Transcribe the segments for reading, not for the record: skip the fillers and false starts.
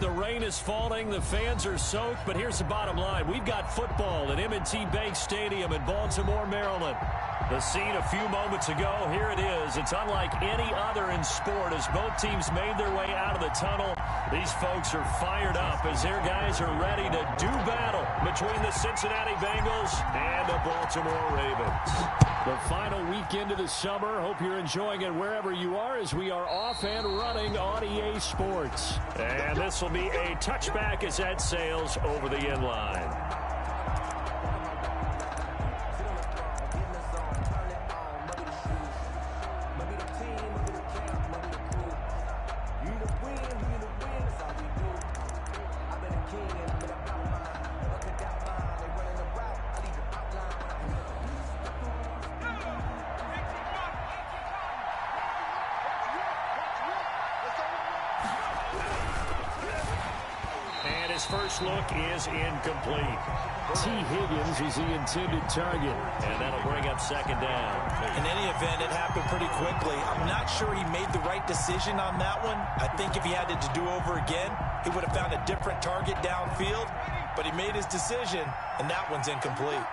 The rain is falling, the fans are soaked, but here's the bottom line. We've got football at M&T Bank Stadium in Baltimore, Maryland. The scene a few moments ago, here it is. It's unlike any other in sport as both teams made their way out of the tunnel. These folks are fired up as their guys are ready to do battle between the Cincinnati Bengals and the Baltimore Ravens. The final weekend of the summer. Hope you're enjoying it wherever you are as we are off and running on EA Sports. And this will be a touchback as that sails over the end line. His first look is incomplete. T. Higgins is the intended target, and that'll bring up second down. In any event, it happened pretty quickly. I'm not sure he made the right decision on that one. I think if he had it to do over again, he would have found a different target downfield, but he made his decision, and that one's incomplete.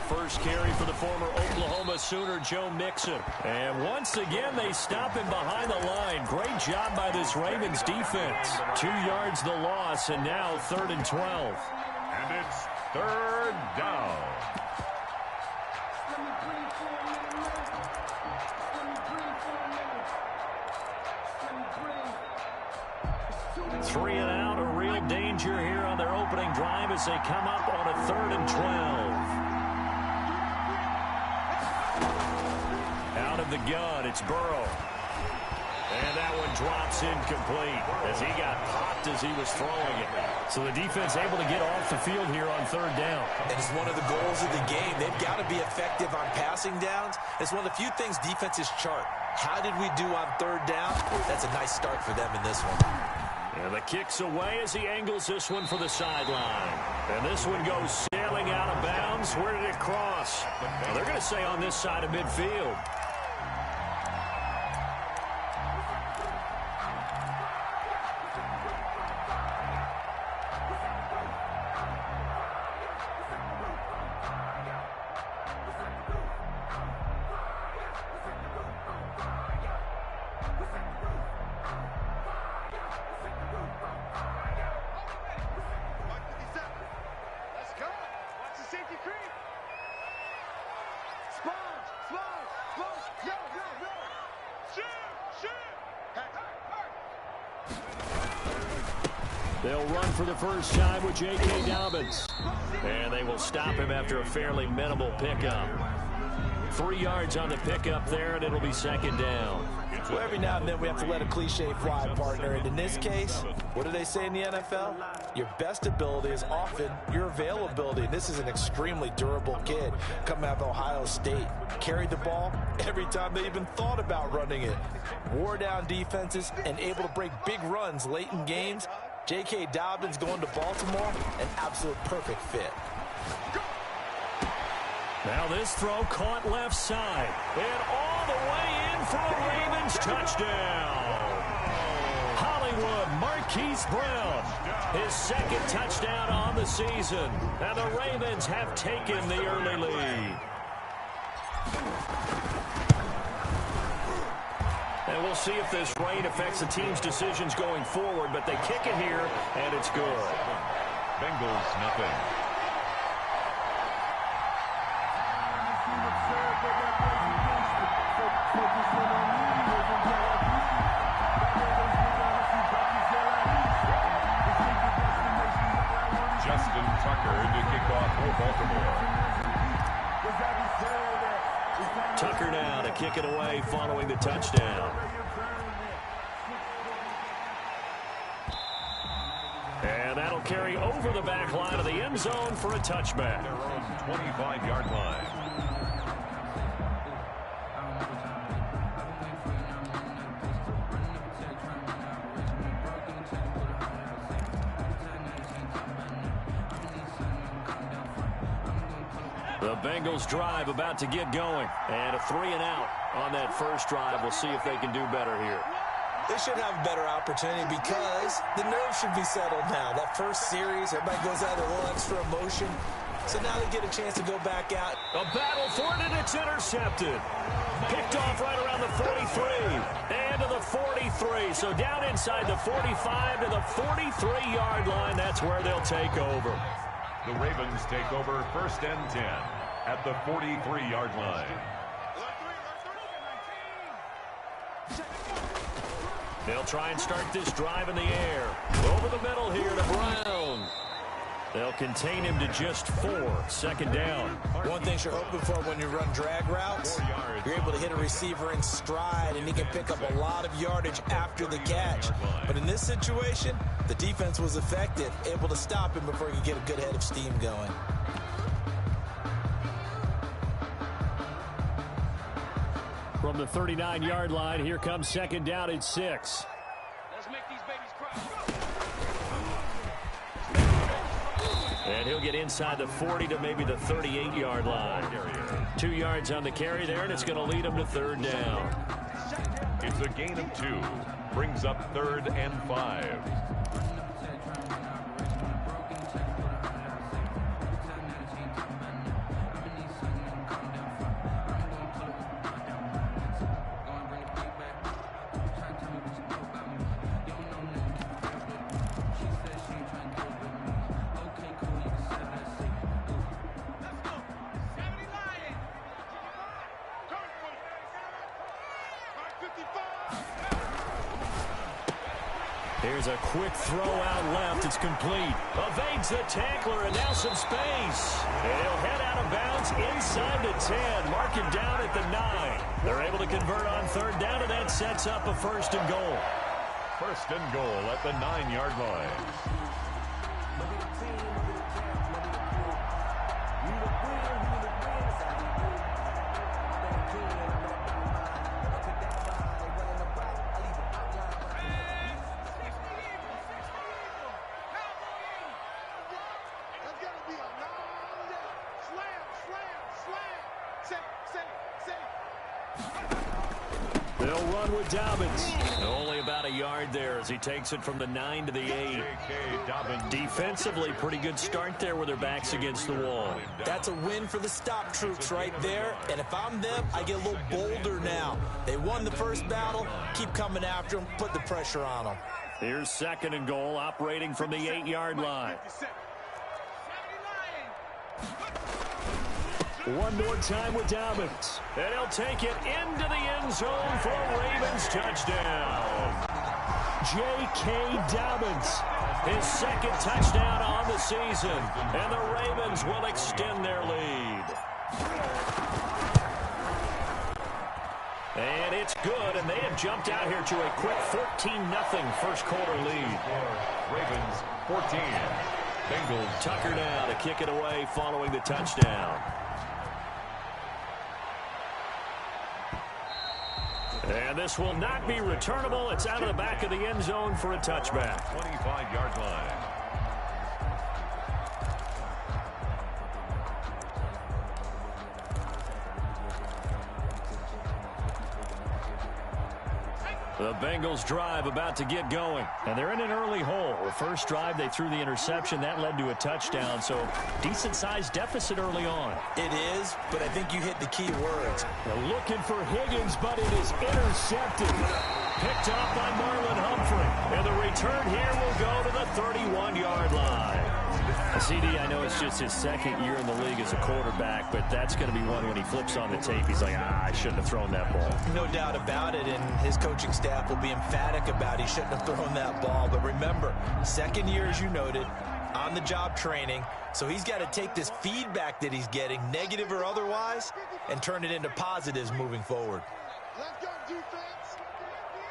First carry for the former Oklahoma Sooner, Joe Mixon. And once again, they stop him behind the line. Great job by this Ravens defense. 2 yards the loss, and now 3rd and 12. And it's 3rd down. Three and out, a real danger here on their opening drive as they come up on a 3rd and 12. Out of the gun, it's Burrow. And that one drops incomplete as he got popped as he was throwing it. So the defense able to get off the field here on 3rd down. And it's one of the goals of the game. They've got to be effective on passing downs. It's one of the few things defenses chart. How did we do on 3rd down? That's a nice start for them in this one. And the kick's away as he angles this one for the sideline. And this one goes sailing out of bounds. Where did it cross? Well, they're going to say on this side of midfield. They'll run for the first time with J.K. Dobbins. And they will stop him after a fairly minimal pickup. 3 yards on the pickup there, and it'll be 2nd down. Well, every now and then we have to let a cliche fly, partner. And in this case, what do they say in the NFL? Your best ability is often your availability. And this is an extremely durable kid coming out of Ohio State. Carried the ball every time they even thought about running it. Wore down defenses and able to break big runs late in games. J.K. Dobbins going to Baltimore, an absolute perfect fit. Now this throw caught left side. And all the way in for a Ravens touchdown. Hollywood Marquise Brown, his 2nd touchdown on the season. And the Ravens have taken the early lead. And we'll see if this rain affects the team's decisions going forward, but they kick it here, and it's good. Bengals, nothing. Justin Tucker to kick off for Baltimore. Tucker now to kick it away following the touchdown. And that'll carry over the back line of the end zone for a touchback. Their own 25-yard line. The Bengals drive about to get going. And a 3 and out. on that first drive. We'll see if they can do better here. They should have a better opportunity because the nerves should be settled now. That first series, everybody goes out with a little extra emotion. So now they get a chance to go back out. A battle for it, and it's intercepted. Picked off right around the 43. And to the 43. So down inside the 45 to the 43-yard line. That's where they'll take over. The Ravens take over 1st and 10 at the 43-yard line. They'll try and start this drive in the air. Over the middle here to Brown. They'll contain him to just 4. 2nd down. One thing you're hoping for when you run drag routes, you're able to hit a receiver in stride, and he can pick up a lot of yardage after the catch. But in this situation, the defense was effective, able to stop him before he could get a good head of steam going. From the 39-yard line, here comes 2nd down and 6. Let's make these babies cry. And he'll get inside the 40 to maybe the 38-yard line. 2 yards on the carry there, and it's going to lead him to 3rd down. It's a gain of 2. Brings up 3rd and 5. Here's a quick throw out left. It's complete. Evades the tackler, and now some space. And he'll head out of bounds inside the 10. Mark him down at the 9. They're able to convert on 3rd down, and that sets up a 1st and goal. 1st and goal at the 9-yard line. They'll run with Dobbins. Only about a yard there as he takes it from the 9 to the 8. Defensively, pretty good start there with their backs against the wall. That's a win for the stop troops right there. And if I'm them, I get a little bolder now. They won the first battle. Keep coming after them. Put the pressure on them. Here's 2nd and goal, operating from the 8-yard line. One more time with Dobbins. And he'll take it into the end zone for a Ravens touchdown. J.K. Dobbins, his 2nd touchdown on the season. And the Ravens will extend their lead. And it's good, and they have jumped out here to a quick 14-0 first quarter lead. Ravens 14. Bengals. Tucker now to kick it away following the touchdown. And this will not be returnable. It's out of the back of the end zone for a touchback. 25-yard line. The Bengals drive about to get going. And they're in an early hole. The first drive, they threw the interception. That led to a touchdown. So decent-sized deficit early on. It is, but I think you hit the key words. They're looking for Higgins, but it is intercepted. Picked off by Marlon Humphrey. And the return here will go to the 31-yard line. CD, I know it's just his 2nd year in the league as a quarterback, but that's going to be one when he flips on the tape. He's like, I shouldn't have thrown that ball. No doubt about it, and his coaching staff will be emphatic about he shouldn't have thrown that ball. But remember, 2nd year, as you noted, on-the-job training, so he's got to take this feedback that he's getting, negative or otherwise, and turn it into positives moving forward. Let's go, defense.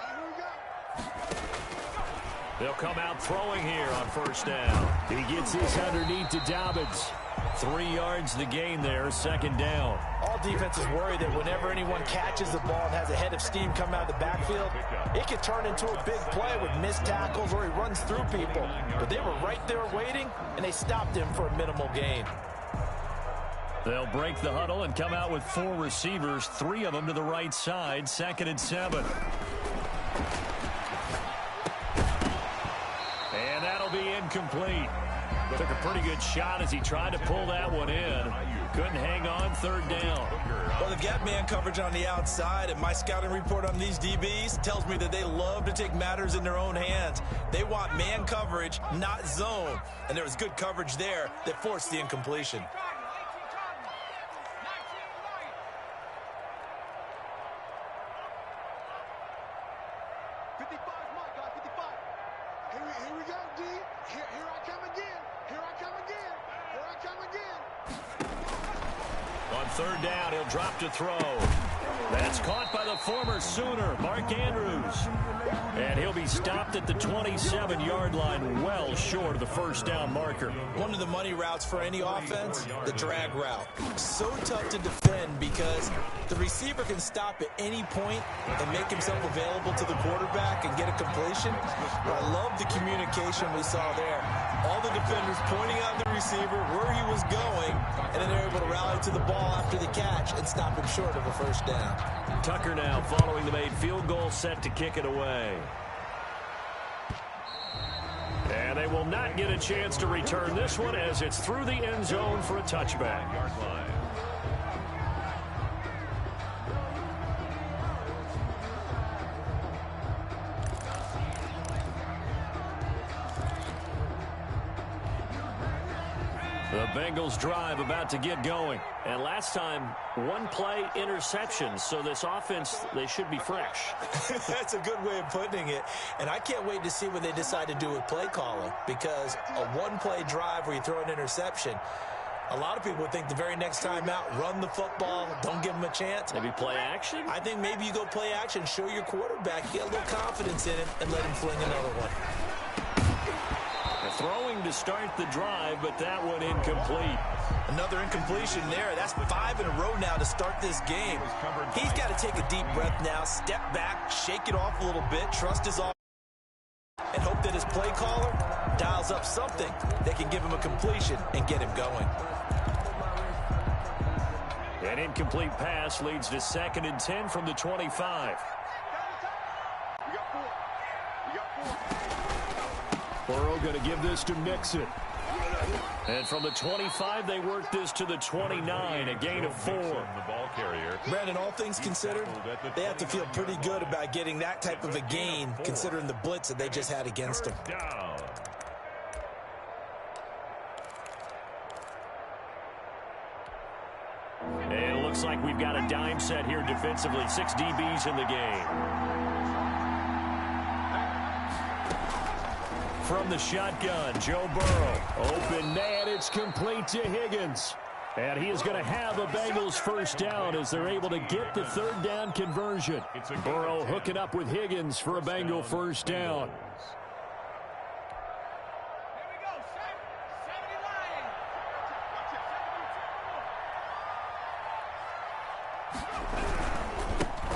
Here we go. They'll come out throwing here on 1st down. He gets this underneath to Dobbins. 3 yards the gain there, 2nd down. All defenses worry that whenever anyone catches the ball and has a head of steam come out of the backfield, it could turn into a big play with missed tackles or he runs through people. But they were right there waiting, and they stopped him for a minimal gain. They'll break the huddle and come out with 4 receivers, 3 of them to the right side, 2nd and 7. And that'll be incomplete. Took a pretty good shot as he tried to pull that one in. Couldn't hang on, 3rd down. Well, the gap man coverage on the outside, and my scouting report on these DBs tells me that they love to take matters in their own hands. They want man coverage, not zone. And there was good coverage there that forced the incompletion. Here we go, D. Here I come again. Here I come again. Here I come again. On 3rd down, he'll drop to throw. That's caught by the former Sooner, Mark Andrews. And he'll be stopped at the 27-yard line, well short of the 1st down marker. One of the money routes for any offense, the drag route. So tough to defend because the receiver can stop at any point and make himself available to the quarterback and get a completion. But I love the communication we saw there. All the defenders pointing out the receiver where he was going, and then they're able to rally to the ball after the catch and stop him short of a 1st down. Tucker now following the made field goal, set to kick it away. And they will not get a chance to return this one as it's through the end zone for a touchback. Yard line. The Bengals drive about to get going. And last time, 1 play interception. So this offense, they should be fresh. That's a good way of putting it. And I can't wait to see what they decide to do with play calling, because a 1-play drive where you throw an interception, a lot of people would think the very next time out, run the football, don't give them a chance. Maybe play action? I think maybe you go play action, show your quarterback, get a little confidence in him, and let him fling another one. Throwing to start the drive, but that one incomplete. Another incompletion there. That's 5 in a row now to start this game. He's got to take a deep breath now, step back, shake it off a little bit, trust his offense, and hope that his play caller dials up something that can give him a completion and get him going. An incomplete pass leads to 2nd and 10 from the 25. Burrow going to give this to Mixon. And from the 25, they work this to the 29, a gain of 4. The ball carrier. Brandon, all things considered, they have to feel pretty good about getting that type of a gain, considering the blitz that they just had against them. Down. And it looks like we've got a dime set here defensively. 6 DBs in the game. From the shotgun, Joe Burrow. Open man, it's complete to Higgins. And he is going to have a Bengals 1st down as they're able to get the 3rd down conversion. Burrow hooking up with Higgins for a Bengal 1st down.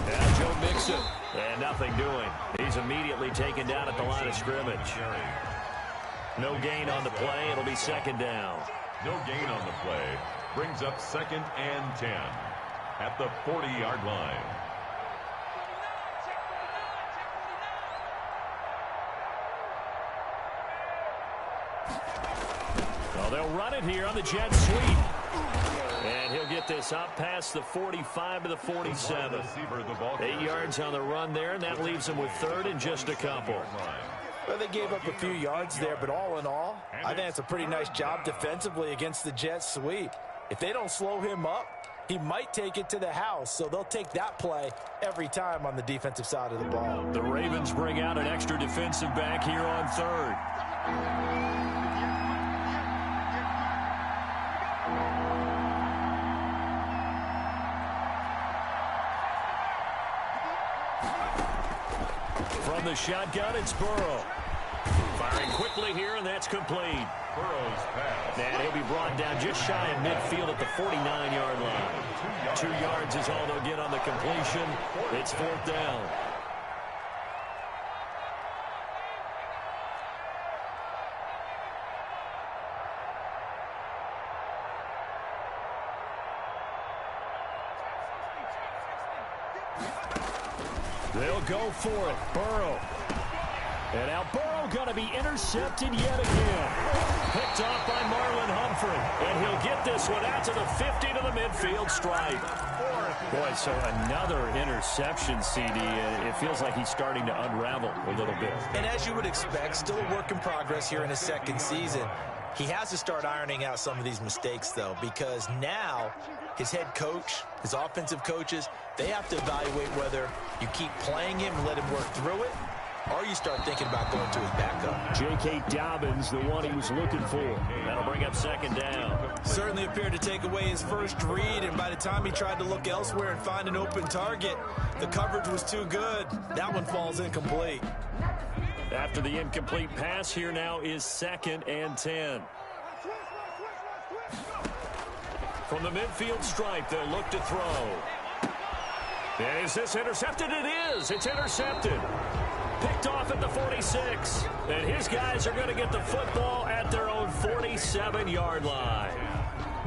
Now Joe Mixon. And nothing doing. He's immediately taken down at the line of scrimmage. No gain on the play. It'll be 2nd down. No gain on the play. Brings up 2nd and 10 at the 40-yard line. Well, they'll run it here on the jet sweep. And he'll get this up past the 45 to the 47. 8 yards on the run there, and that leaves him with 3rd and just a couple. Well, they gave up a few yards there, but all in all, I think it's a pretty nice job defensively against the jet sweep. If they don't slow him up, he might take it to the house, so they'll take that play every time on the defensive side of the ball. The Ravens bring out an extra defensive back here on 3rd. From the shotgun, it's Burrow. Firing quickly here, and that's complete. Burrow's pass. And he'll be brought down just shy of midfield at the 49-yard line. 2 yards is all they'll get on the completion. It's 4th down. They'll go for it. Burrow. And now Burrow going to be intercepted yet again. Picked off by Marlon Humphrey. And he'll get this one out to the 50 to the midfield stripe. Boy, so another interception, CD. It feels like he's starting to unravel a little bit. And as you would expect, still a work in progress here in his second season. He has to start ironing out some of these mistakes, though, because now his head coach, his offensive coaches, they have to evaluate whether you keep playing him and let him work through it, or you start thinking about going to his backup. J.K. Dobbins, the one he was looking for. That'll bring up second down. Certainly appeared to take away his first read, and by the time he tried to look elsewhere and find an open target, the coverage was too good. That one falls incomplete. After the incomplete pass, here now is 2nd and 10. From the midfield stripe, they'll look to throw. Is this intercepted? It is. It's intercepted. Picked off at the 46. And his guys are going to get the football at their own 47-yard line.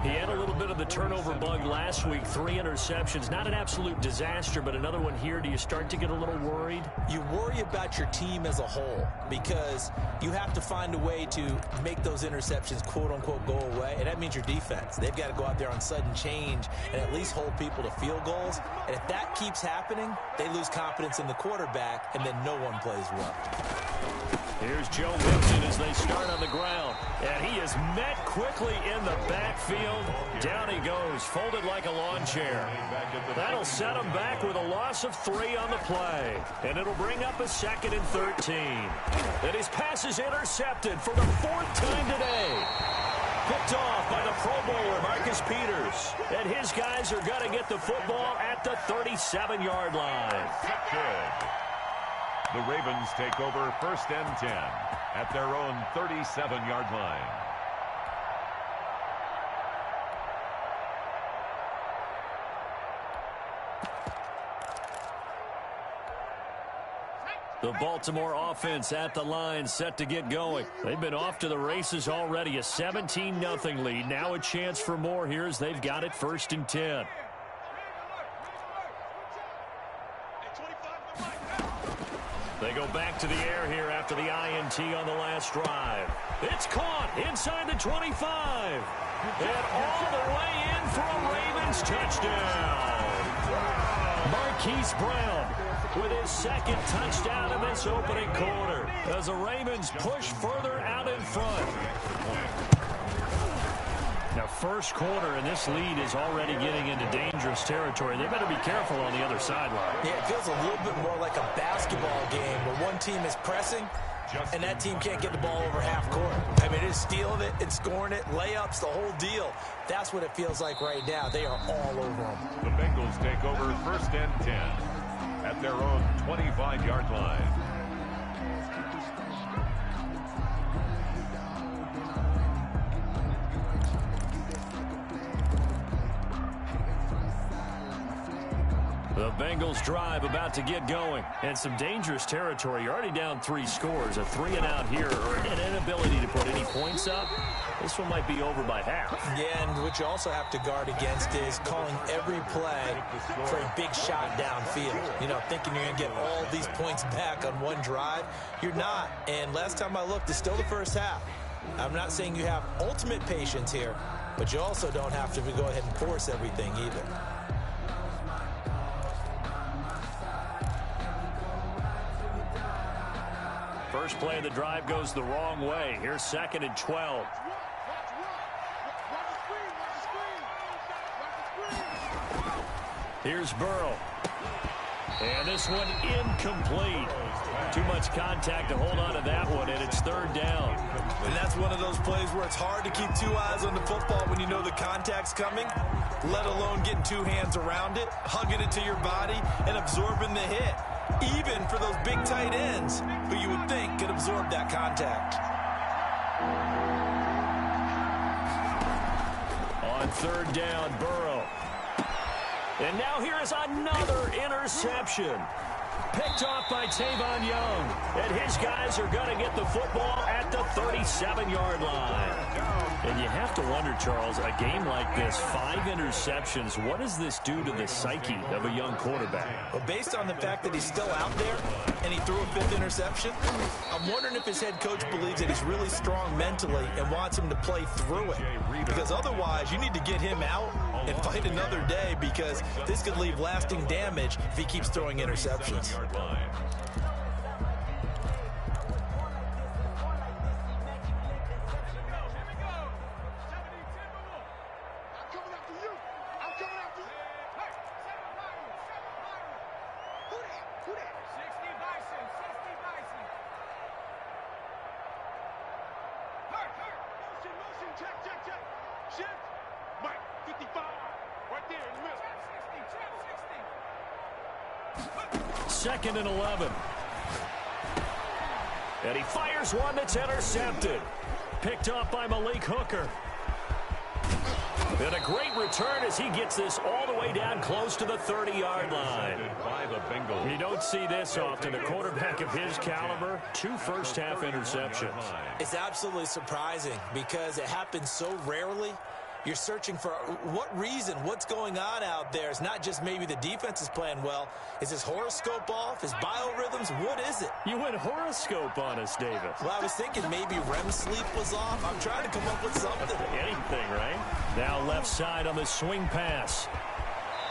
He had a little bit of the turnover bug last week, 3 interceptions. Not an absolute disaster, but another one here. Do you start to get a little worried? You worry about your team as a whole because you have to find a way to make those interceptions, quote-unquote, go away, and that means your defense. They've got to go out there on sudden change and at least hold people to field goals. And if that keeps happening, they lose confidence in the quarterback, and then no one plays well. Here's Joe Mixon as they start on the ground. And he is met quickly in the backfield. Down he goes, folded like a lawn chair. That'll set him back with a loss of 3 on the play. And it'll bring up a 2nd and 13. And his pass is intercepted for the 4th time today. Picked off by the Pro Bowler, Marcus Peters. And his guys are going to get the football at the 37-yard line. Good. The Ravens take over 1st and 10 at their own 37-yard line. The Baltimore offense at the line, set to get going. They've been off to the races already, a 17-0 lead. Now a chance for more here as they've got it 1st and 10. They go back to the air here after the INT on the last drive. It's caught inside the 25. And all the way in for a Ravens touchdown. Marquise Brown with his 2nd touchdown in this opening quarter as the Ravens push further out in front. Now, 1st quarter, and this lead is already getting into dangerous territory. They better be careful on the other sideline. Yeah, it feels a little bit more like a basketball game where one team is pressing and that team can't get the ball over half court. I mean, it's stealing it, it's scoring it, layups, the whole deal. That's what it feels like right now. They are all over them. The Bengals take over 1st and 10 at their own 25-yard line. The Bengals drive about to get going. And some dangerous territory. You're already down 3 scores. A 3-and-out here or an inability to put any points up. This one might be over by half. Yeah, and what you also have to guard against is calling every play for a big shot downfield. You know, thinking you're going to get all these points back on one drive. You're not. And last time I looked, it's still the first half. I'm not saying you have ultimate patience here, but you also don't have to go ahead and force everything either. First play of the drive goes the wrong way. Here's 2nd and 12. Here's Burrow. And this one incomplete. Too much contact to hold on to that one, and it's 3rd down. And that's one of those plays where it's hard to keep 2 eyes on the football when you know the contact's coming, let alone getting 2 hands around it, hugging it to your body, and absorbing the hit. Even for those big tight ends who you would think could absorb that contact. On 3rd down, Burrow. And now here is another interception. Picked off by Tavon Young. And his guys are going to get the football at the 37-yard line. And you have to wonder, Charles, a game like this, 5 interceptions, what does this do to the psyche of a young quarterback? Well, based on the fact that he's still out there and he threw a 5th interception, I'm wondering if his head coach believes that he's really strong mentally and wants him to play through it. Because otherwise, you need to get him out and fight another day, because this could leave lasting damage if he keeps throwing interceptions. Second and 11. And he fires one that's intercepted. Picked off by Malik Hooker. And a great return as he gets this all the way down close to the 30-yard line. By the Bengals. You don't see this often. A quarterback of his caliber, 2 first-half interceptions. It's absolutely surprising because it happens so rarely. You're searching for what reason, what's going on out there. It's not just maybe the defense is playing well. Is his horoscope off? His biorhythms? What is it? You went horoscope on us, Davis. Well, I was thinking maybe REM sleep was off. I'm trying to come up with something. Anything, right? Now left side on the swing pass.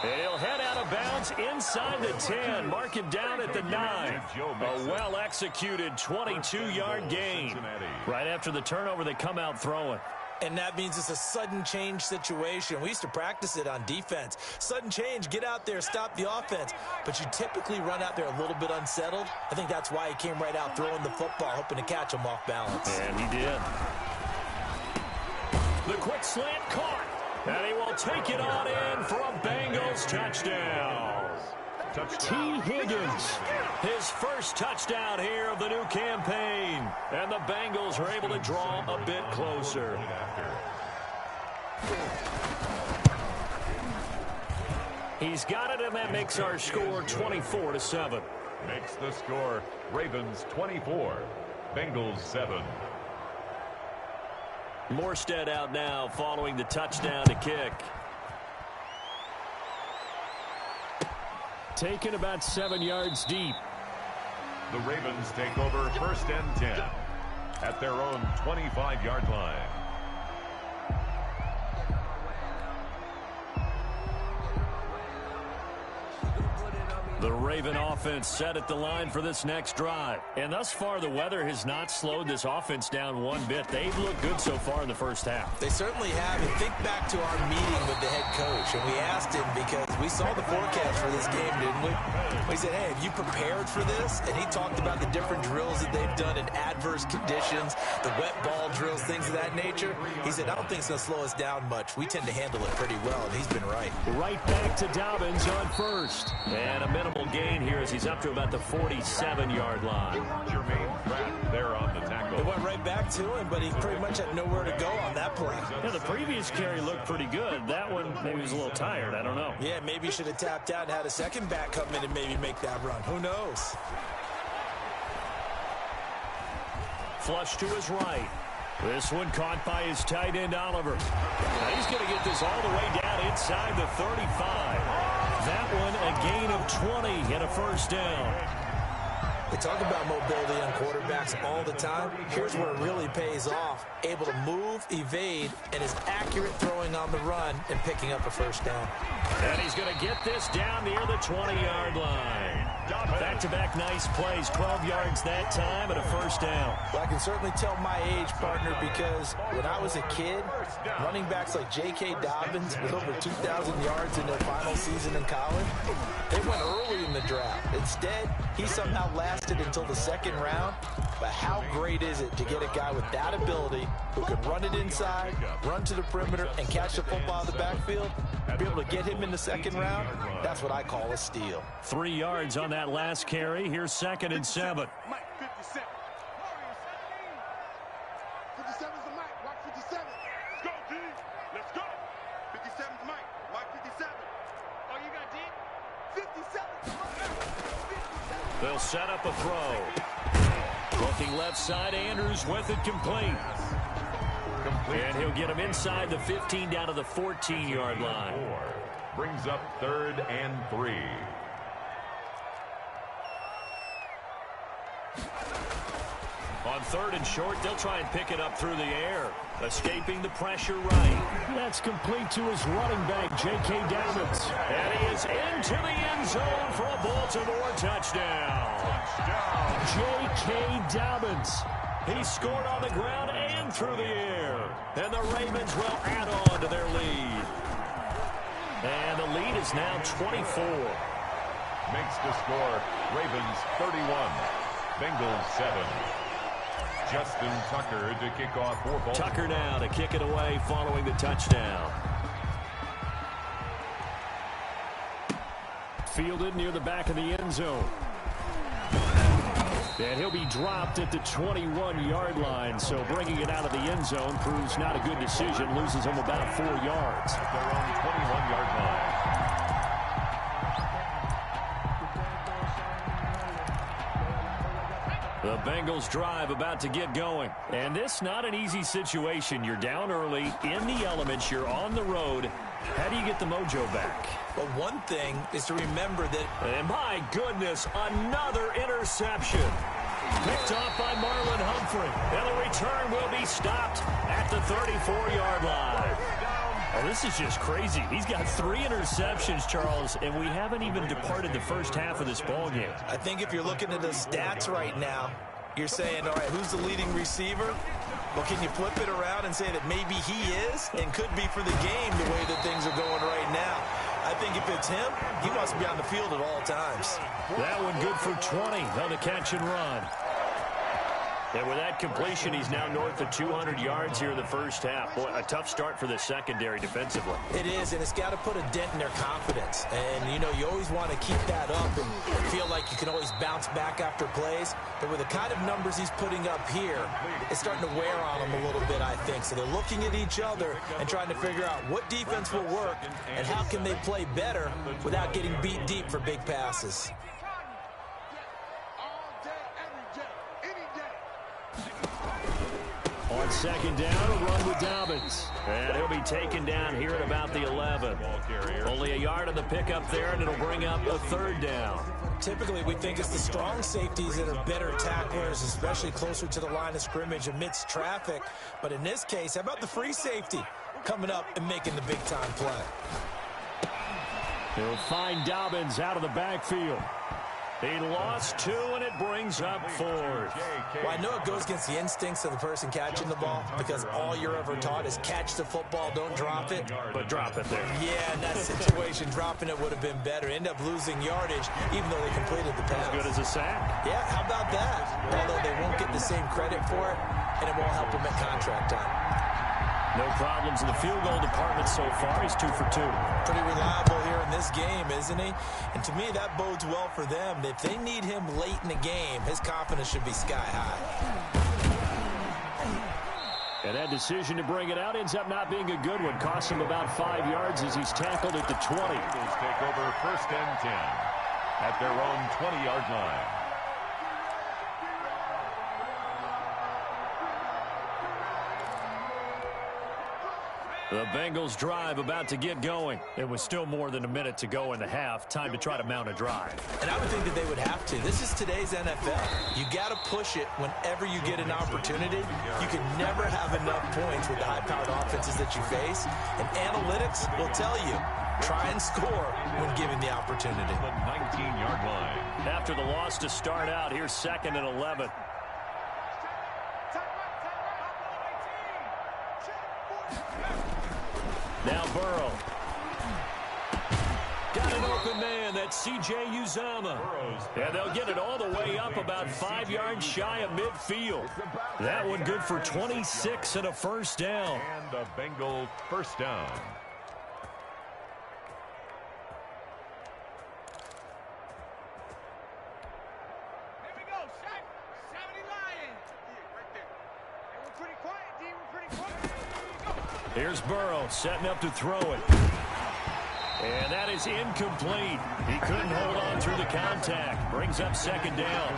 And he'll head out of bounds inside the 10. Mark him down at the 9. A well-executed 22-yard gain. Right after the turnover, they come out throwing. And that means it's a sudden change situation. We used to practice it on defense. Sudden change, get out there, stop the offense. But you typically run out there a little bit unsettled. I think that's why he came right out throwing the football, hoping to catch him off balance. And he did. The quick slant caught. And he will take it on in for a Bengals touchdown. T. Higgins, his first touchdown here of the new campaign. And the Bengals are able to draw a bit closer. He's got it, and that makes our score 24-7. Makes the score Ravens 24, Bengals 7. Morstead out now following the touchdown to kick. Taken about 7 yards deep. The Ravens take over 1st and 10 at their own 25-yard line. The Raven offense set at the line for this next drive. And thus far, the weather has not slowed this offense down one bit. They've looked good so far in the first half. They certainly have. And think back to our meeting with the head coach. And we asked him, because we saw the forecast for this game, didn't we? We said, hey, have you prepared for this? And he talked about the different drills that they've done in adverse conditions, the wet ball drills, things of that nature. He said, I don't think it's going to slow us down much. We tend to handle it pretty well, and he's been right. Right back to Dobbins on first. And a minimal gain here as he's up to about the 47-yard line. Jermaine Pratt there on the tackle. It went right back to him, but he pretty much had nowhere to go on that play. Yeah, the previous carry looked pretty good. That one, maybe was a little tired. I don't know. Yeah, maybe he should have tapped out and had a second back come in and maybe make that run. Who knows? Flush to his right. This one caught by his tight end, Oliver. Now he's going to get this all the way down inside the 35. That one a gain of 20 and a first down. They talk about mobility on quarterbacks all the time. Here's where it really pays off. Able to move, evade, and is accurate throwing on the run and picking up a first down. And he's going to get this down near the 20-yard line. Back-to-back nice plays, 12 yards that time and a first down. Well, I can certainly tell my age, partner, because when I was a kid, running backs like J.K. Dobbins with over 2,000 yards in their final season in college, they went early in the draft. Instead, he somehow lasted until the second round. But how great is it to get a guy with that ability who can run it inside, run to the perimeter, and catch the football in the backfield? Be able to get him in the second round, that's what I call a steal. 3 yards on that last carry. Here's 2nd and 7. Mike, 57. 57's the Mike. Watch 57. Let's go, D. Let's go. 57's Mike. Mike 57. Oh, you got D? 57. 57. They'll set up a throw. Looking left side, Andrews with it complete. incomplete. And he'll get him inside the 15 down to the 14-yard line. Brings up 3rd and 3. On 3rd and short, they'll try and pick it up through the air. Escaping the pressure right. That's complete to his running back, J.K. Dobbins. And he is into the end zone for a Baltimore touchdown. J.K. Dobbins. He scored on the ground and through the air. And the Ravens will add on to their lead. And the lead is now 24. Makes the score Ravens 31, Bengals 7. Justin Tucker to kick off for Baltimore. Tucker now to kick it away following the touchdown. Fielded near the back of the end zone. And he'll be dropped at the 21-yard line. So bringing it out of the end zone proves not a good decision. Loses him about 4 yards. At their own 21-yard line. The Bengals drive about to get going. And this not an easy situation. You're down early, in the elements, you're on the road. How do you get the mojo back? Well, one thing is to remember that... And my goodness, another interception. Picked off by Marlon Humphrey. And the return will be stopped at the 34-yard line. Oh, this is just crazy. He's got 3 interceptions, Charles, and we haven't even departed the first half of this ballgame. I think if you're looking at the stats right now, you're saying, all right, who's the leading receiver? Well, can you flip it around and say that maybe he is and could be for the game the way that things are going right now? I think if it's him, he must be on the field at all times. That one good for 20 on the catch and run. And with that completion, he's now north of 200 yards here in the first half. Boy, a tough start for the secondary defensively. It is, and it's got to put a dent in their confidence. And, you know, you always want to keep that up and feel like you can always bounce back after plays. But with the kind of numbers he's putting up here, it's starting to wear on them a little bit, I think. So they're looking at each other and trying to figure out what defense will work and how can they play better without getting beat deep for big passes. On second down, a run with Dobbins. And he'll be taken down here at about the 11. Only a yard on the pickup there, and it'll bring up a 3rd down. Typically, we think it's the strong safeties that are better tacklers, especially closer to the line of scrimmage amidst traffic. But in this case, how about the free safety coming up and making the big-time play? He'll find Dobbins out of the backfield. He lost 2, and it brings up 4th. Well, I know it goes against the instincts of the person catching the ball because all you're ever taught is catch the football, don't drop it. But drop it there. Yeah, in that situation, dropping it would have been better. End up losing yardage, even though they completed the pass. As good as a sack. Yeah, how about that? Although they won't get the same credit for it, and it won't help them at contract time. No problems in the field goal department so far. He's 2 for 2. Pretty reliable here in this game, isn't he? And to me, that bodes well for them. If they need him late in the game, his confidence should be sky high. And that decision to bring it out ends up not being a good one. Costs him about 5 yards as he's tackled at the 20. Bengals take over 1st and 10 at their own 20-yard line. The Bengals drive about to get going. It was still more than a minute to go in the half. Time to try to mount a drive. And I would think that they would have to. This is today's NFL. You got to push it whenever you get an opportunity. You can never have enough points with the high-powered offenses that you face. And analytics will tell you, try and score when given the opportunity. The 19-yard line. After the loss to start out, here's 2nd and 11. Now Burrow. Got an open man. That's C.J. Uzomah. And they'll get it all the way up about 5 yards shy of midfield. That one good for 26 and a 1st down. And the Bengals 1st down. Here we go, shot. 70 Lions. Right there. Hey, we're pretty quiet, D. We're pretty quiet. Go. Here's Burrow setting up to throw it. And that is incomplete. He couldn't hold on through the contact. Brings up second down.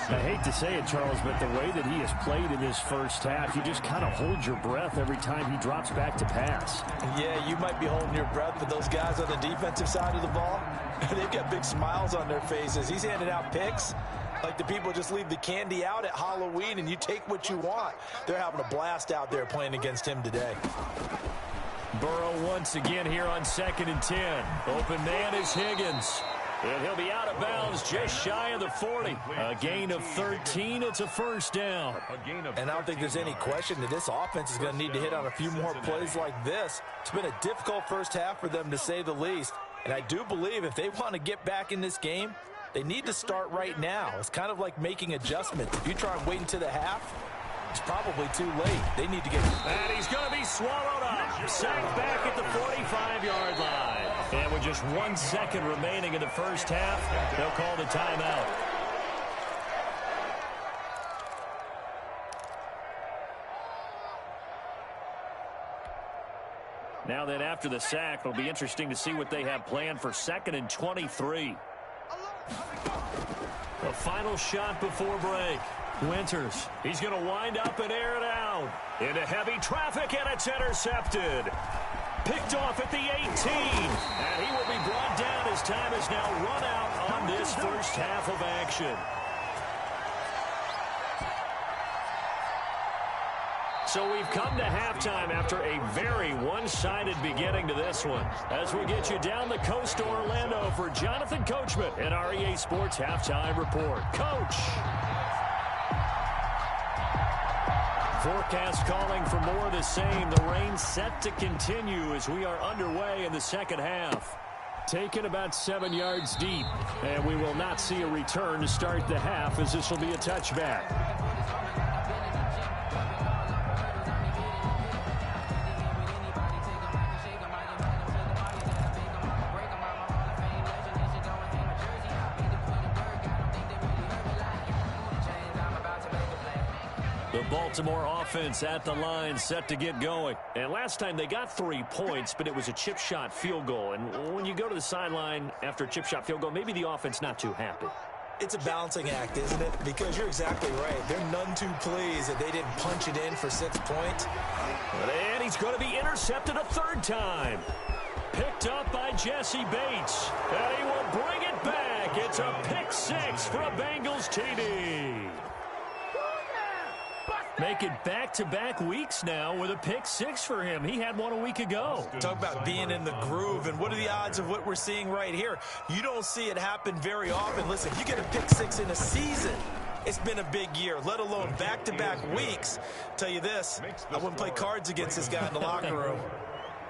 I hate to say it, Charles, but the way that he has played in this first half, you just kind of hold your breath every time he drops back to pass. Yeah, you might be holding your breath, but those guys on the defensive side of the ball, they've got big smiles on their faces. He's handing out picks like the people just leave the candy out at Halloween and you take what you want. They're having a blast out there playing against him today. Burrow once again here on 2nd and 10. Open man is Higgins. And he'll be out of bounds just shy of the 40. A gain of 13. It's a first down. And I don't think there's any question that this offense is going to need to hit on a few more plays like this. It's been a difficult first half for them, to say the least. And I do believe if they want to get back in this game, they need to start right now. It's kind of like making adjustments. If you try and wait until the half, it's probably too late. They need to get... And he's going to be swallowed up. Sacked back at the 45-yard line. And with just 1 second remaining in the first half, they'll call the timeout. Now then, after the sack, it'll be interesting to see what they have planned for 2nd and 23. The final shot before break. Winters, he's going to wind up and air it out. Into heavy traffic, and it's intercepted. Picked off at the 18. And he will be brought down as time is now run out on this first half of action. So we've come to halftime after a very one-sided beginning to this one. As we get you down the coast to Orlando for Jonathan Coachman and our EA Sports Halftime Report. Coach! Forecast calling for more of the same. The rain set to continue as we are underway in the second half. Taken about 7 yards deep, and we will not see a return to start the half as this will be a touchback. The Baltimore offense at the line, set to get going. And last time they got 3 points, but it was a chip shot field goal. And when you go to the sideline after a chip shot field goal, maybe the offense not too happy. It's a balancing act, isn't it? Because you're exactly right. They're none too pleased that they didn't punch it in for 6 points. And he's going to be intercepted a 3rd time. Picked up by Jesse Bates. And he will bring it back. It's a pick 6 for a Bengals TD. Make it back-to-back weeks now with a pick 6 for him. He had one a week ago. Talk about being in the groove, and what are the odds of what we're seeing right here? You don't see it happen very often. Listen, if you get a pick 6 in a season, it's been a big year, let alone back-to-back weeks. Tell you this, I wouldn't play cards against this guy in the locker room.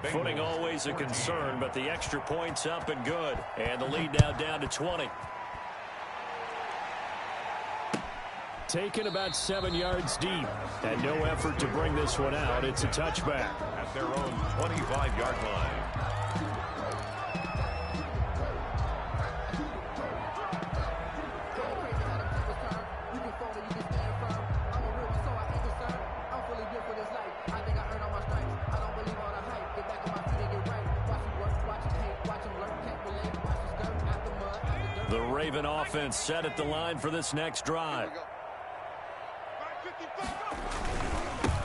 Footing always a concern, but the extra point's up and good. And the lead now down to 20. Taken about 7 yards deep, and no effort to bring this one out. It's a touchback. At their own 25-yard line. The Raven offense set at the line for this next drive.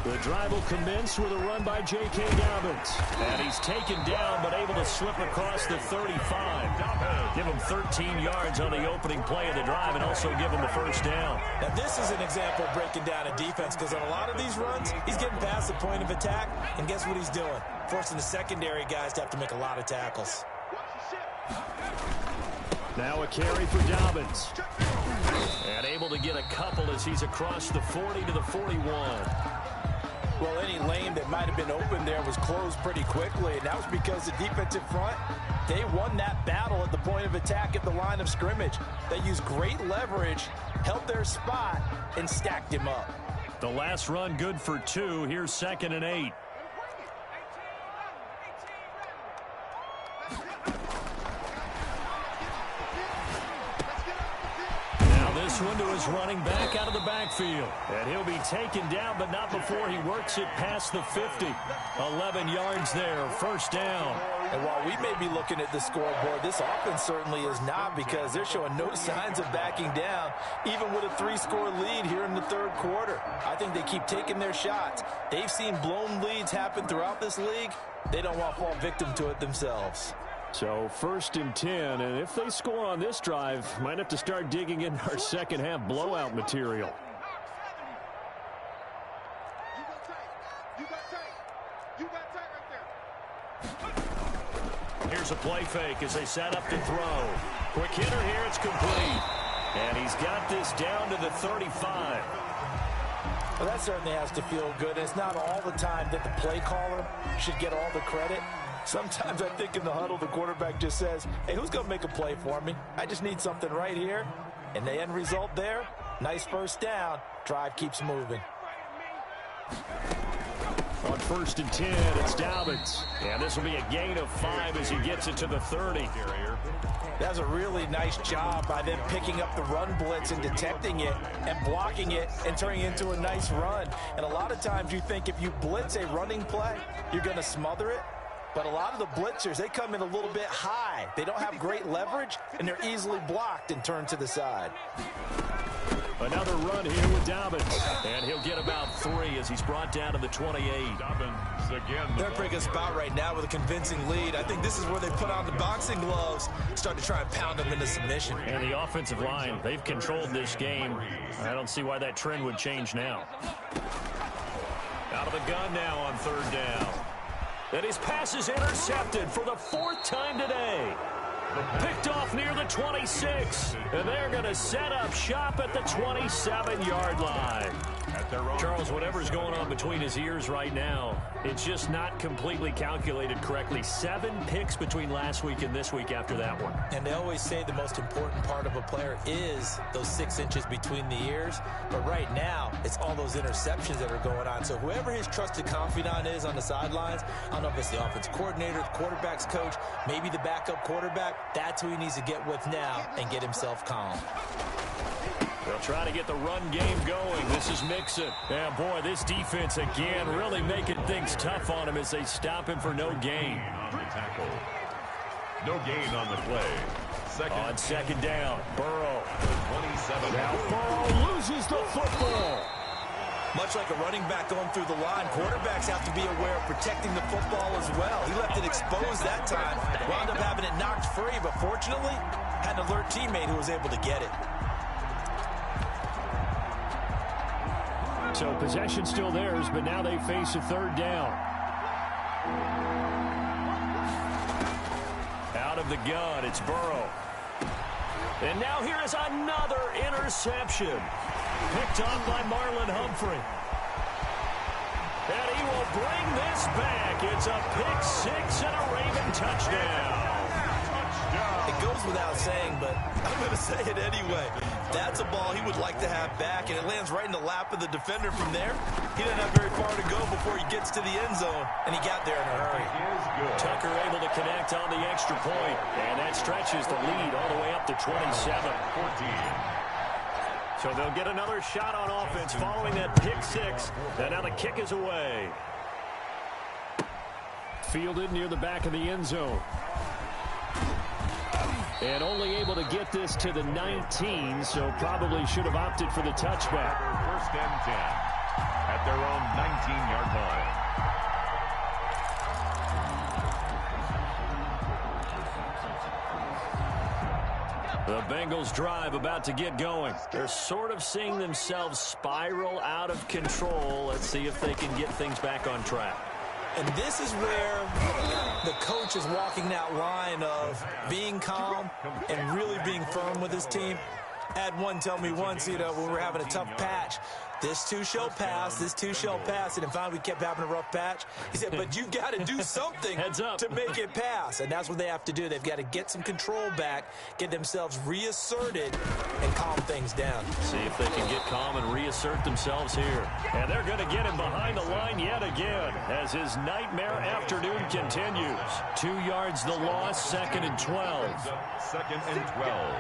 The drive will commence with a run by J.K. Dobbins. And he's taken down but able to slip across the 35. Give him 13 yards on the opening play of the drive and also give him a first down. Now this is an example of breaking down a defense, because on a lot of these runs, he's getting past the point of attack, and guess what he's doing? Forcing the secondary guys to have to make a lot of tackles. Now a carry for Dobbins. And able to get a couple as he's across the 40 to the 41. Well, any lane that might have been open there was closed pretty quickly, and that was because the defensive front, they won that battle at the point of attack at the line of scrimmage. They used great leverage, held their spot, and stacked him up. The last run good for 2. Here's 2nd and 8. This one to his running back out of the backfield. And he'll be taken down, but not before he works it past the 50. 11 yards there, first down. And while we may be looking at the scoreboard, this offense certainly is not, because they're showing no signs of backing down, even with a 3-score lead here in the third quarter. I think they keep taking their shots. They've seen blown leads happen throughout this league. They don't want to fall victim to it themselves. So 1st and 10, and if they score on this drive, might have to start digging in our second half blowout material. Here's a play fake as they set up to throw. Quick hitter here, it's complete. And he's got this down to the 35. Well, that certainly has to feel good. It's not all the time that the play caller should get all the credit. Sometimes I think in the huddle, the quarterback just says, hey, who's going to make a play for me? I just need something right here. And the end result there, nice first down. Drive keeps moving. On 1st and 10, it's Dobbins. And this will be a gain of 5 as he gets it to the 30. That was a really nice job by them picking up the run blitz and detecting it and blocking it and turning it into a nice run. And a lot of times you think if you blitz a running play, you're going to smother it. But a lot of the blitzers, they come in a little bit high. They don't have great leverage, and they're easily blocked and turned to the side. Another run here with Dobbins. And he'll get about 3 as he's brought down to the 28. Dobbins again. They're in a pretty good spot right now with a convincing lead. I think this is where they put on the boxing gloves, start to try and pound them into submission. And the offensive line, they've controlled this game. I don't see why that trend would change now. Out of the gun now on 3rd down. And his pass is intercepted for the 4th time today. Picked off near the 26. And they're going to set up shop at the 27-yard line. Charles, whatever's going on between his ears right now, it's just not completely calculated correctly. 7 picks between last week and this week after that one. And they always say the most important part of a player is those 6 inches between the ears. But right now, it's all those interceptions that are going on. So whoever his trusted confidant is on the sidelines, I don't know if it's the offense coordinator, the quarterback's coach, maybe the backup quarterback, that's who he needs to get with now and get himself calm. They'll try to get the run game going. This is Mixon. And boy, this defense again really making things tough on him as they stop him for no gain. On the tackle. No gain on the play. On 2nd down, Burrow. 27. Now Burrow loses the football. Much like a running back going through the line, quarterbacks have to be aware of protecting the football as well. He left it exposed that time, wound up having it knocked free, but fortunately, had an alert teammate who was able to get it. So possession still theirs, but now they face a 3rd down. Out of the gun, it's Burrow. And now here is another interception. Picked off by Marlon Humphrey. And he will bring this back. It's a pick-6 and a Raven touchdown. It goes without saying, but I'm going to say it anyway. That's a ball he would like to have back, and it lands right in the lap of the defender from there. He didn't have very far to go before he gets to the end zone, and he got there in a hurry. Tucker able to connect on the extra point, and that stretches the lead all the way up to 27. 14. So they'll get another shot on offense following that pick-6, and now the kick is away. Fielded near the back of the end zone. And only able to get this to the 19, so probably should have opted for the touchback. 1st and 10 at their own 19-yard line. The Bengals drive about to get going. They're sort of seeing themselves spiral out of control. Let's see if they can get things back on track. And this is where the coach is walking that line of being calm and really being firm with his team. I had one tell me once, when we were having a tough patch, this too shall pass, this too shall pass. And finally we kept having a rough patch. He said, but you got to do something to make it pass. And that's what they have to do. They've got to get some control back, get themselves reasserted, and calm things down. See if they can get calm and reassert themselves here. And they're going to get him behind the line yet again as his nightmare afternoon continues. 2 yards the loss, 2nd and 12. 2nd and 12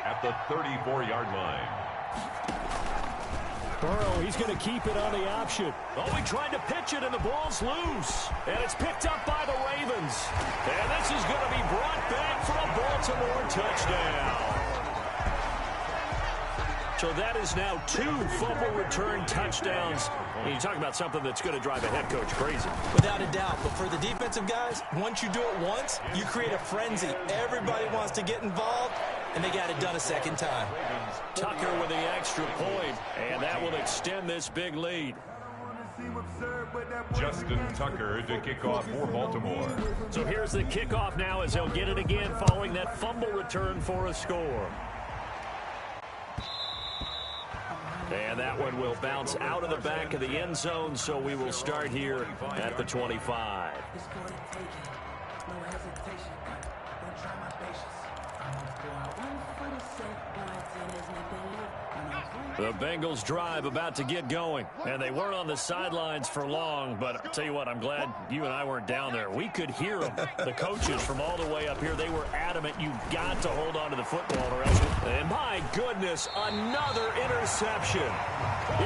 at the 34-yard line. Burrow, he's going to keep it on the option. Oh, he tried to pitch it, and the ball's loose. And it's picked up by the Ravens. And this is going to be brought back for a Baltimore touchdown. So that is now 2 fumble return touchdowns. And you talk about something that's going to drive a head coach crazy. Without a doubt. But for the defensive guys, once you do it once, you create a frenzy. Everybody wants to get involved, and they got it done a second time. Tucker with the extra point, and that will extend this big lead. Justin Tucker to kick off for Baltimore. So here's the kickoff now as they'll get it again following that fumble return for a score. And that one will bounce out of the back of the end zone, so we will start here at the 25. The Bengals drive about to get going, and they weren't on the sidelines for long, but I'll tell you what, I'm glad you and I weren't down there. We could hear them, the coaches from all the way up here. They were adamant, you've got to hold on to the football or else. And my goodness, another interception.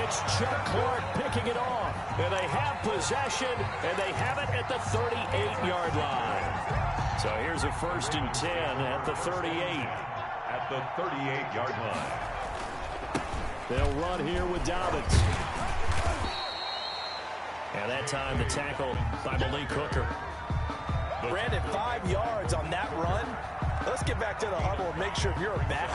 It's Chuck Clark picking it off, and they have possession, and they have it at the 38-yard line. So here's a 1st and 10 at the 38. At the 38-yard line. They'll run here with Dobbins. And that time the tackle by Malik Hooker. Brandon, 5 yards on that run. Let's get back to the huddle and make sure if you're a back,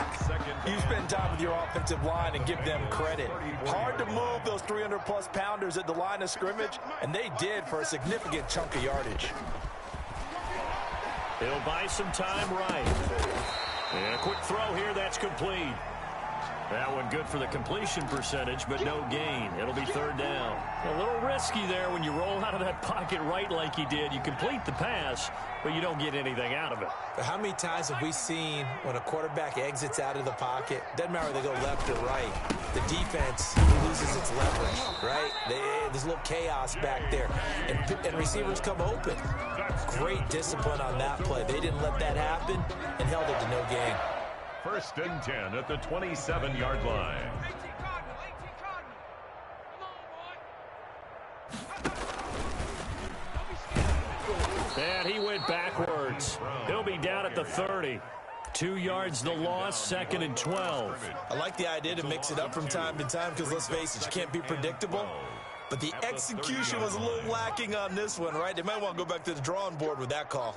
you spend time with your offensive line and give them credit. Hard to move those 300-plus pounders at the line of scrimmage, and they did for a significant chunk of yardage. They'll buy some time right. And a quick throw here, that's complete. That one good for the completion percentage, but no gain. It'll be 3rd down. A little risky there when you roll out of that pocket right like he did. You complete the pass, but you don't get anything out of it. But how many times have we seen when a quarterback exits out of the pocket, doesn't matter whether they go left or right, the defense loses its leverage, right? There's a little chaos back there, and receivers come open. Great discipline on that play. They didn't let that happen and held it to no gain. 1st and 10 at the 27-yard line. And he went backwards. He'll be down at the 30. 2 yards the loss, 2nd and 12. I like the idea to mix it up from time to time because, let's face it, you can't be predictable. But the execution was a little lacking on this one, right? They might want to go back to the drawing board with that call.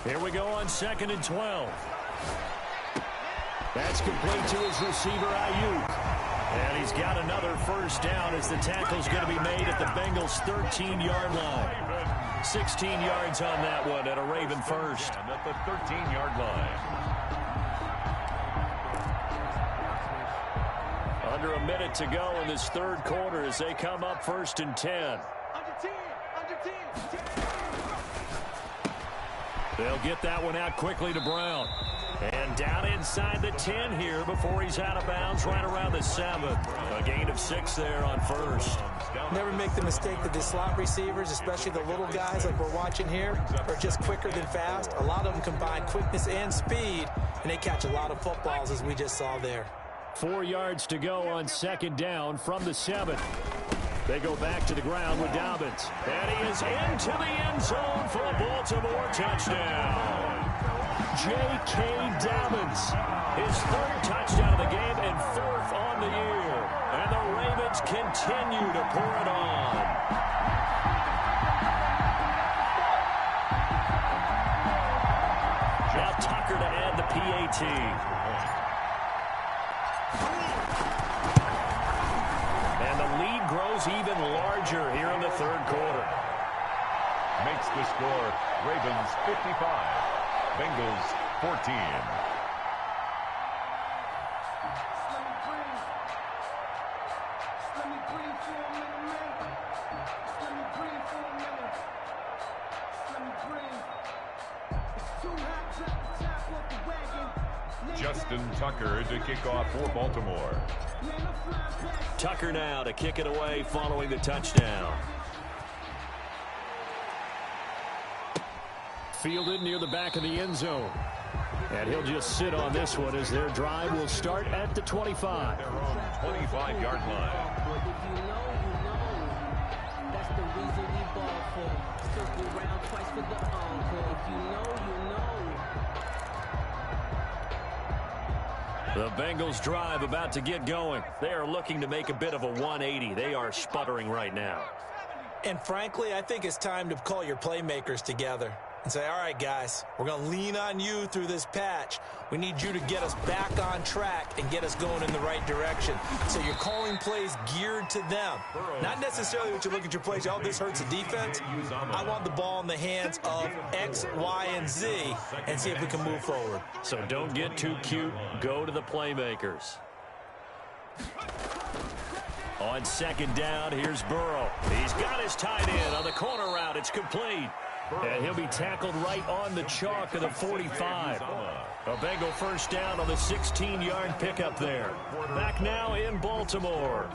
Here we go on 2nd and 12. That's complete to his receiver, Ayuk. And he's got another 1st down as the tackle's going to be made at the Bengals' 13-yard line. 16 yards on that one at a Raven 1st. And at the 13-yard line. Under a minute to go in this 3rd quarter as they come up 1st and 10. They'll get that one out quickly to Brown. And down inside the 10 here before he's out of bounds right around the 7. A gain of 6 there on 1st. Never make the mistake that the slot receivers, especially the little guys like we're watching here, are just quicker than fast. A lot of them combine quickness and speed, and they catch a lot of footballs as we just saw there. 4 yards to go on 2nd down from the 7. They go back to the ground with Dobbins. And he is into the end zone for a Baltimore touchdown. J.K. Dobbins, his 3rd touchdown of the game and 4th on the year. And the Ravens continue to pour it on. Now Tucker to add the PAT. Grows even larger here in the 3rd quarter. Makes the score Ravens 55, Bengals 14. Justin Tucker to kick off for Baltimore. Tucker now to kick it away following the touchdown. Fielded near the back of the end zone. And he'll just sit on this one as their drive will start at the 25. Their own 25-yard line. If you know, that's the reason we ball for. Circle round twice for the encore. If you know, The Bengals drive about to get going. They are looking to make a bit of a 180. They are sputtering right now. And frankly, I think it's time to call your playmakers together and say, all right, guys, we're going to lean on you through this patch. We need you to get us back on track and get us going in the right direction. So you're calling plays geared to them. Not necessarily what you look at your plays, oh, this hurts the defense. I want the ball in the hands of X, Y, and Z and see if we can move forward. So don't get too cute. Go to the playmakers. On second down, here's Burrow. He's got his tight end on the corner route. It's complete. And he'll be tackled right on the chalk of the 45. A Bengal first down on the 16-yard pickup there. Back now in Baltimore.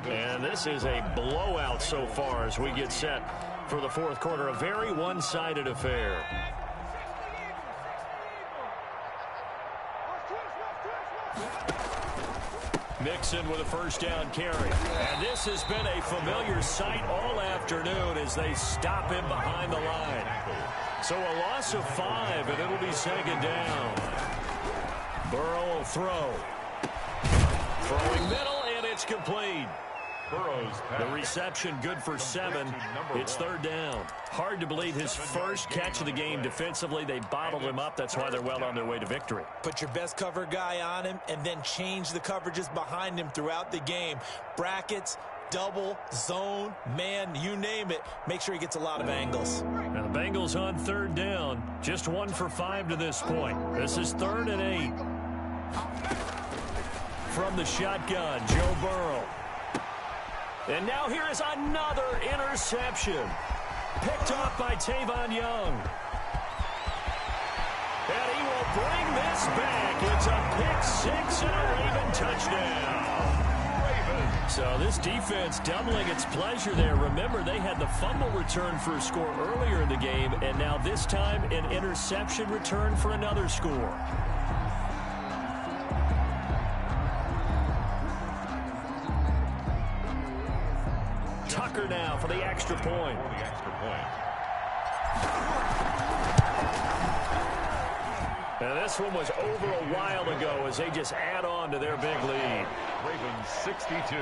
And this is a blowout so far as we get set for the fourth quarter. A very one-sided affair. Mixon with a first down carry. And this has been a familiar sight all afternoon as they stop him behind the line. So a loss of 5, and it'll be second down. Burrow will throw. Throwing middle, and it's complete. The reception good for 7. It's third down. Hard to believe his first catch of the game defensively. They bottled him up. That's why they're well on their way to victory. Put your best cover guy on him and then change the coverages behind him throughout the game. Brackets, double, zone, man, you name it. Make sure he gets a lot of angles. Now the Bengals on third down. Just 1 for 5 to this point. This is 3rd and 8. From the shotgun, Joe Burrow. And now here is another interception. Picked off by Tavon Young. And he will bring this back. It's a pick 6 and a Raven touchdown. So this defense doubling its pleasure there. Remember, they had the fumble return for a score earlier in the game, and now this time an interception return for another score. Tucker now for the extra point. And this one was over a while ago as they just add on to their big lead. Ravens 62,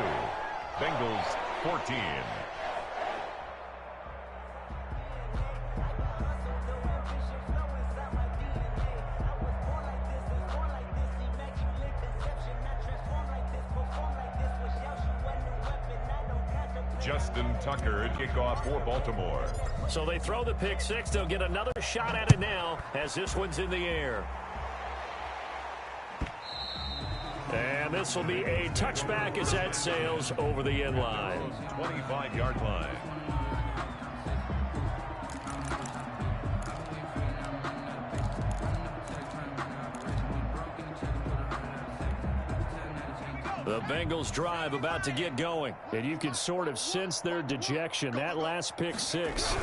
Bengals 14. Justin Tucker kickoff for Baltimore. So they throw the pick 6. They'll get another shot at it now as this one's in the air. And this will be a touchback as that sails over the end line. 25-yard line. The Bengals drive about to get going. And you can sort of sense their dejection. That last pick 6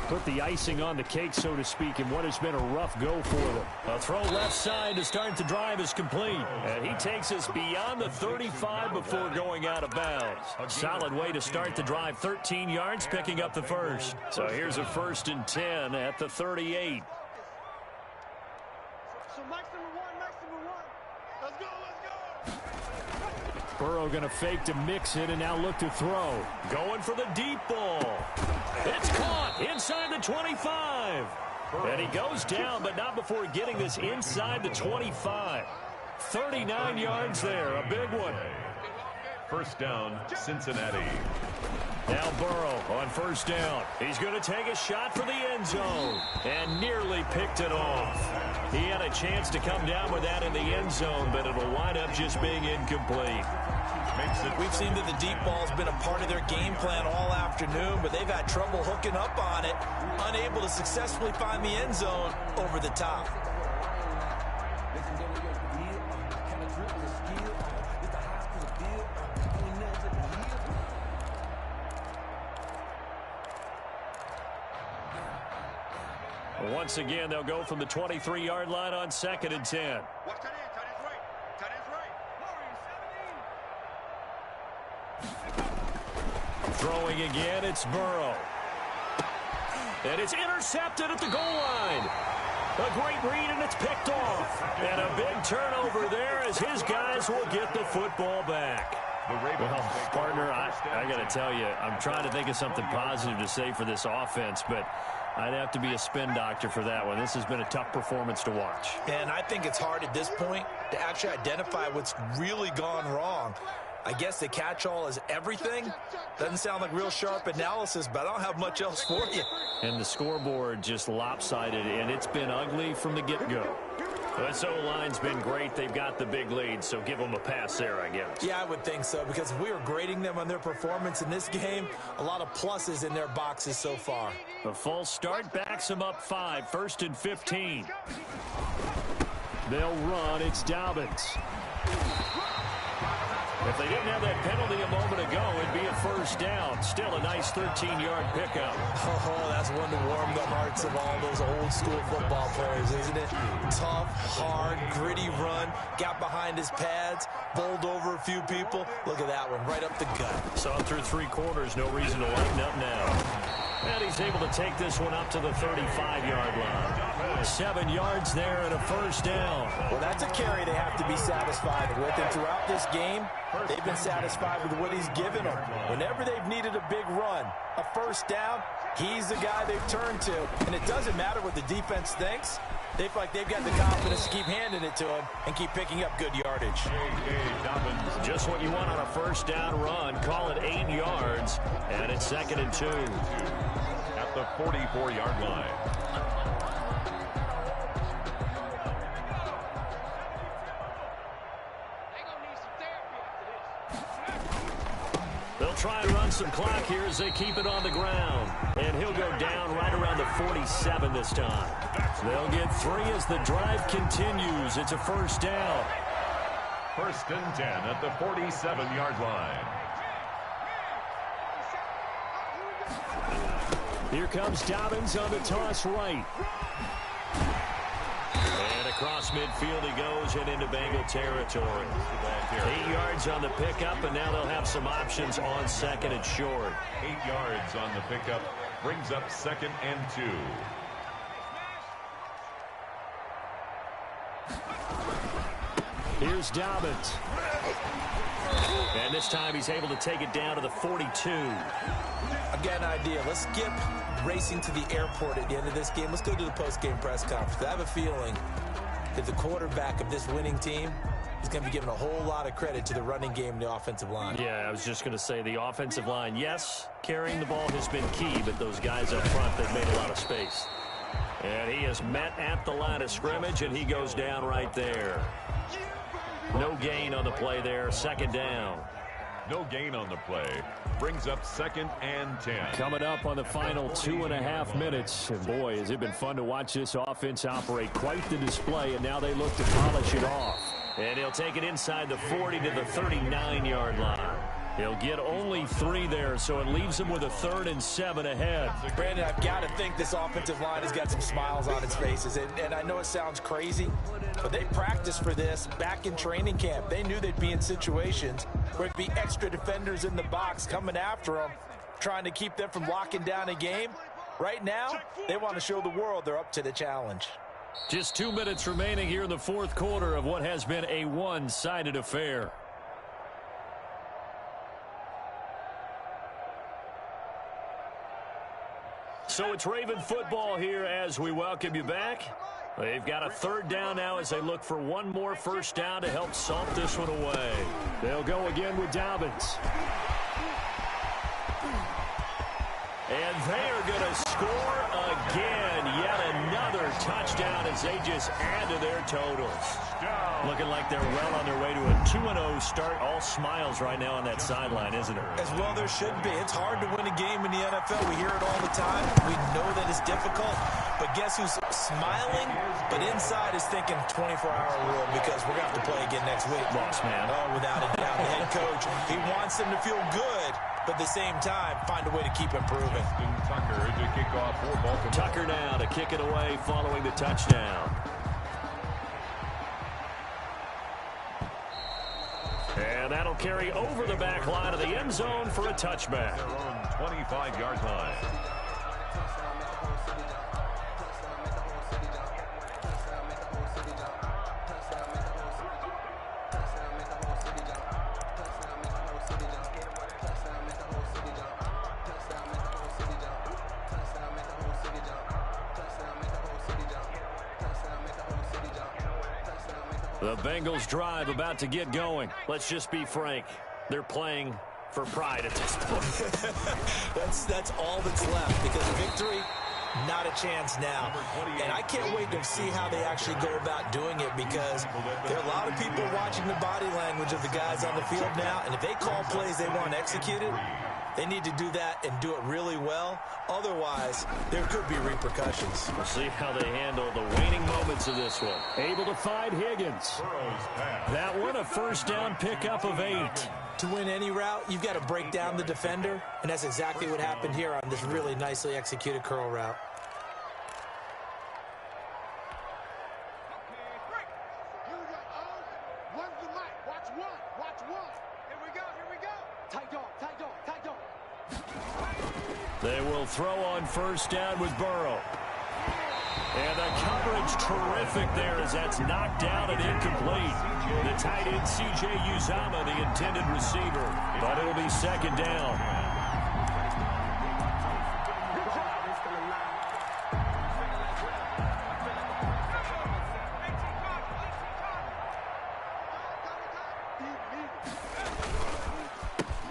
put the icing on the cake, so to speak, in what has been a rough go for them. A throw left side to start the drive is complete. And he takes us beyond the 35 before going out of bounds. Solid way to start the drive. 13 yards, picking up the first. So here's a 1st and 10 at the 38. So Mike's number one. Let's go. Burrow going to fake to mix it and now look to throw. Going for the deep ball. It's caught inside the 25. And he goes down, but not before getting this inside the 25. 39 yards there, a big one. First down, Cincinnati. Now Burrow on first down. He's going to take a shot for the end zone and nearly picked it off. He had a chance to come down with that in the end zone, but it'll wind up just being incomplete. We've seen that the deep ball's been a part of their game plan all afternoon, but they've had trouble hooking up on it, unable to successfully find the end zone over the top. Once again, they'll go from the 23-yard line on 2nd and 10. Watch that end. Tight end's right. Tight end's right. Throwing again, it's Burrow. And it's intercepted at the goal line. A great read, and it's picked off. And a big turnover there as his guys will get the football back. Well, partner, I got to tell you, I'm trying to think of something positive to say for this offense, but I'd have to be a spin doctor for that one. This has been a tough performance to watch. And I think it's hard at this point to actually identify what's really gone wrong. I guess the catch-all is everything. Doesn't sound like real sharp analysis, but I don't have much else for you. And the scoreboard just lopsided, and it's been ugly from the get-go. This O-line's been great. They've got the big lead, so give them a pass there, I guess. Yeah, I would think so, because if we were grading them on their performance in this game, a lot of pluses in their boxes so far. A false start backs them up 5, 1st and 15. They'll run. It's Dobbins. If they didn't have that penalty a moment ago, it'd be a first down. Still a nice 13-yard pickup. Oh, that's one to warm the hearts of all those old-school football players, isn't it? Tough, hard, gritty run. Got behind his pads, bowled over a few people. Look at that one, right up the gut. Saw through 3 quarters, no reason to lighten up now. And he's able to take this one up to the 35-yard line. 7 yards there and a first down. Well, that's a carry they have to be satisfied with. And throughout this game, they've been satisfied with what he's given them. Whenever they've needed a big run, a first down, he's the guy they've turned to. And it doesn't matter what the defense thinks. They feel like they've got the confidence to keep handing it to him and keep picking up good yardage. Just what you want on a first down run. Call it 8 yards. And it's 2nd and 2. At the 44-yard line. They'll try and run some clock here as they keep it on the ground. And he'll go down right around the 47 this time. They'll get 3 as the drive continues. It's a first down. 1st and 10 at the 47-yard line. Here comes Dobbins on the toss right. And across midfield he goes and into Bengal territory. 8 yards on the pickup, and now they'll have some options on 2nd and short. 8 yards on the pickup brings up 2nd and 2. Here's Dobbins. And this time he's able to take it down to the 42. I've got an idea. Let's skip racing to the airport at the end of this game. Let's go to the post-game press conference. I have a feeling that the quarterback of this winning team is going to be given a whole lot of credit to the running game and the offensive line. Yeah, I was just going to say the offensive line, yes, carrying the ball has been key, but those guys up front, they've made a lot of space. And he is met at the line of scrimmage, and he goes down right there. No gain on the play there, 2nd down. No gain on the play. Brings up 2nd and 10. Coming up on the final 2.5 minutes. And boy, has it been fun to watch this offense operate. Quite the display, and now they look to polish it off. And he'll take it inside the 40 to the 39-yard line. He'll get only 3 there, so it leaves him with a 3rd and 7 ahead. Brandon, I've got to think this offensive line has got some smiles on its faces. And I know it sounds crazy, but they practiced for this back in training camp. They knew they'd be in situations where it'd be extra defenders in the box coming after them, trying to keep them from locking down a game. Right now, they want to show the world they're up to the challenge. Just 2 minutes remaining here in the 4th quarter of what has been a one-sided affair. So it's Raven football here as we welcome you back. They've got a 3rd down now as they look for one more first down to help salt this one away. They'll go again with Dobbins. And they are going to score again. Yet another touchdown as they just add to their totals. Looking like they're well on their way to a 2-0 start. All smiles right now on that sideline, isn't it? As well there should be. It's hard to win a game in the NFL. We hear it all the time. We know that it's difficult. But guess who's smiling? But inside is thinking 24-hour rule because we're going to have to play again next week. Boss man. Oh, without a doubt. The head coach, he wants them to feel good but at the same time, find a way to keep improving. Justin Tucker to kick off for Baltimore. Tucker now to kick it away following the touchdown. And that'll carry over the back line of the end zone for a touchback. Their own 25-yard line. The Bengals drive about to get going. Let's just be frank. They're playing for pride at this point. That's all that's left, because victory, not a chance now. And I can't wait to see how they actually go about doing it, because there are a lot of people watching the body language of the guys on the field now, and if they call plays they want executed, they need to do that and do it really well. Otherwise, there could be repercussions. We'll see how they handle the waning moments of this one. Able to find Higgins. That one, a first down pickup of 8. To win any route, you've got to break down the defender, and that's exactly what happened here on this really nicely executed curl route. Here we go. Oh, one's the mic. Watch one. Watch one. Here we go. Here we go. Tight dog. Tight dog. Tight dog. They will throw on first down with Burrow. And the coverage terrific there as that's knocked down and incomplete. The tight end C.J. Uzomah, the intended receiver. But it'll be second down.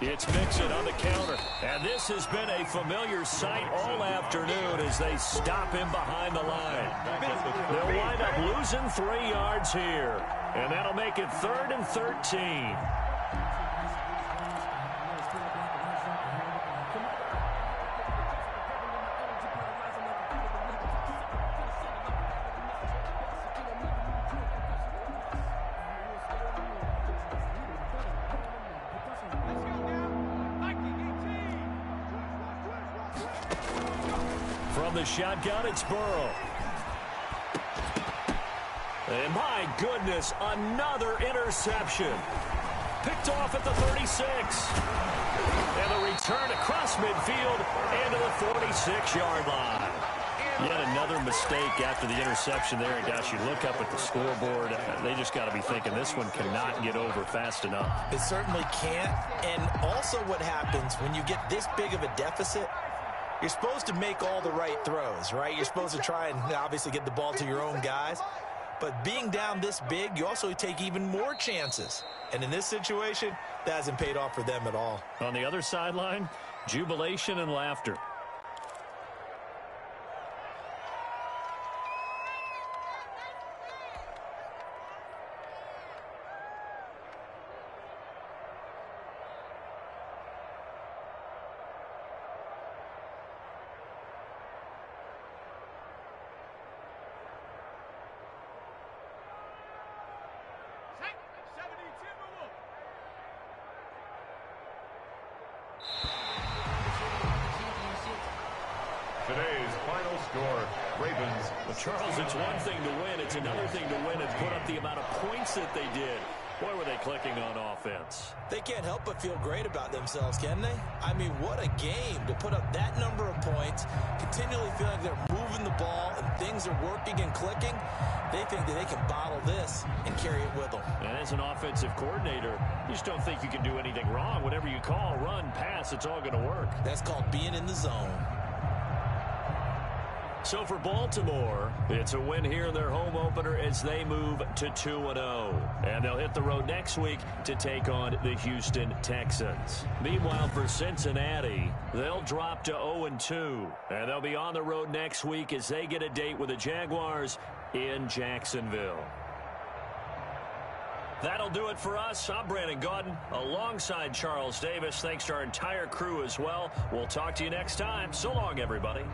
It's Mixon on the counter. And this has been a familiar sight all afternoon as they stop him behind the line. They'll wind up losing 3 yards here. And that'll make it 3rd and 13. From the shotgun, it's Burrow. And my goodness, another interception. Picked off at the 36. And a return across midfield and to the 46-yard line. Yet another mistake after the interception there. And gosh, you look up at the scoreboard, they just got to be thinking this one cannot get over fast enough. It certainly can't. And also what happens when you get this big of a deficit, you're supposed to make all the right throws, right? You're supposed to try and obviously get the ball to your own guys. But being down this big, you also take even more chances. And in this situation, that hasn't paid off for them at all. On the other sideline, jubilation and laughter. Today's final score, Ravens. Well, Charles, it's one thing to win. It's another thing to win and put up the amount of points that they did. Boy, were they clicking on offense. They can't help but feel great about themselves, can they? I mean, what a game to put up that number of points, continually feeling like they're moving the ball and things are working and clicking. They think that they can bottle this and carry it with them. And as an offensive coordinator, you just don't think you can do anything wrong. Whatever you call, run, pass, it's all going to work. That's called being in the zone. So for Baltimore, it's a win here in their home opener as they move to 2-0. And they'll hit the road next week to take on the Houston Texans. Meanwhile, for Cincinnati, they'll drop to 0-2. And they'll be on the road next week as they get a date with the Jaguars in Jacksonville. That'll do it for us. I'm Brandon Gaudin alongside Charles Davis. Thanks to our entire crew as well. We'll talk to you next time. So long, everybody.